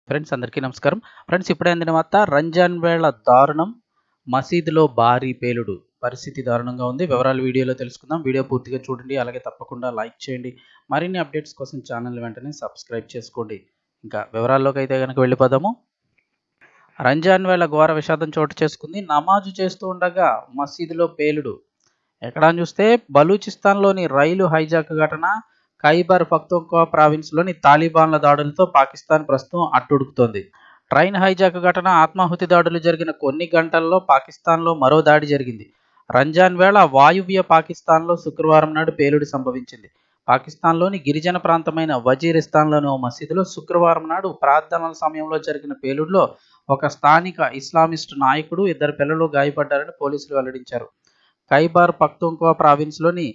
Friends అందరికీ నమస్కారం. Friends ఇప్పుడే అందిన వార్త రంజాన్ వేళ దారుణం, మసీదులో భారీ పేలుడు. పరిస్థితి దారుణంగా ఉంది. వివరాలు వీడియోలో తెలుసుకుందాం. వీడియో పూర్తిగా చూడండి. అలాగే తప్పకుండా లైక్ చేయండి. మరిన్ని అప్డేట్స్ కోసం ఛానల్ వెంటనే సబ్స్క్రైబ్ చేసుకోండి. ఇంకా వివరాల్లోకి అయితే కనుక వెళ్ళిపోదాము. రంజాన్ వేళ ఘోర విషాదం చోటు చేసుకుంది. నమాజు చేస్తూ ఉండగా మసీదులో పేలుడు. ఎక్కడా చూస్తే బలూచిస్తాన్లోని రైలు హైజాక్ ఘటన, ఖైబర్ పఖ్తూన్ఖ్వా ప్రావిన్స్లోని తాలిబాన్ల దాడులతో పాకిస్తాన్ ప్రస్తుతం అట్టుడుకుతోంది. ట్రైన్ హైజాక్ ఘటన, ఆత్మాహుతి దాడులు జరిగిన కొన్ని గంటల్లో పాకిస్తాన్లో మరో దాడి జరిగింది. రంజాన్ వేళ వాయువ్య పాకిస్తాన్లో శుక్రవారం నాడు పేలుడు సంభవించింది. పాకిస్తాన్లోని గిరిజన ప్రాంతమైన వజీరిస్తాన్లోని ఓ మసీదులో శుక్రవారం నాడు ప్రార్థనల సమయంలో జరిగిన పేలుడులో ఒక స్థానిక ఇస్లామిస్టు నాయకుడు, 2 పిల్లలు గాయపడ్డారని పోలీసులు వెల్లడించారు. ఖైబర్ పఖ్తూన్ఖ్వా ప్రావిన్స్లోని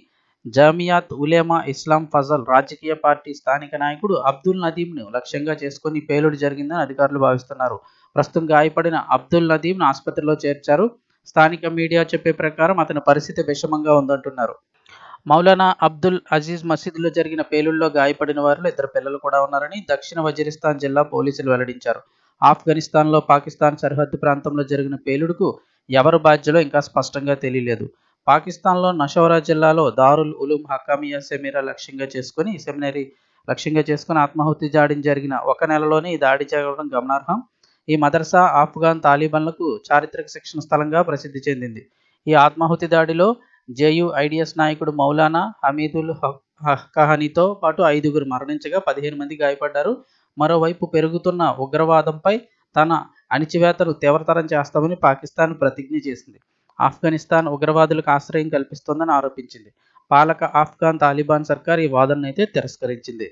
జమియాత్ ఉలేమా ఇస్లాం ఫజల్ రాజకీయ పార్టీ స్థానిక నాయకుడు అబ్దుల్ నదీంను లక్ష్యంగా చేసుకుని పేలుడు జరిగిందని అధికారులు భావిస్తున్నారు. ప్రస్తుతం గాయపడిన అబ్దుల్ నదీంను ఆసుపత్రిలో చేర్చారు. స్థానిక మీడియా చెప్పే ప్రకారం అతని పరిస్థితి విషమంగా ఉందంటున్నారు. మౌలానా అబ్దుల్ అజీజ్ మసీదులో జరిగిన పేలుడులో గాయపడిన వారిలో 2 పిల్లలు కూడా ఉన్నారని దక్షిణ వజీరిస్తాన్ జిల్లా పోలీసులు వెల్లడించారు. ఆఫ్ఘనిస్తాన్లో పాకిస్తాన్ సరిహద్దు ప్రాంతంలో జరిగిన పేలుడుకు ఎవరు బాధ్యులో ఇంకా స్పష్టంగా తెలియలేదు. పాకిస్తాన్లో నషౌరా జిల్లాలో దారుల్ ఉలూమ్ హకామియా సెమిరా లక్ష్యంగా చేసుకుని ఆత్మాహుతి దాడి జరిగిన ఒక నెలలోనే ఈ దాడి జరగడం గమనార్హం. ఈ మదర్సా ఆఫ్ఘాన్ తాలిబాన్లకు చారిత్రక శిక్షణ స్థలంగా ప్రసిద్ధి చెందింది. ఈ ఆత్మాహుతి దాడిలో జేయుఐడిఎస్ నాయకుడు మౌలానా హమీదుల్ హక్కానీతో పాటు 5 మరణించగా 15 మంది గాయపడ్డారు. మరోవైపు పెరుగుతున్న ఉగ్రవాదంపై తన అణిచివేతను తీవ్రతరం చేస్తామని పాకిస్తాన్ ప్రతిజ్ఞ చేసింది. ఆఫ్ఘనిస్తాన్ ఉగ్రవాదులకు ఆశ్రయం కల్పిస్తోందని ఆరోపించింది. పాలక ఆఫ్ఘాన్ తాలిబాన్ సర్కార్ ఈ వాదననైతే తిరస్కరించింది.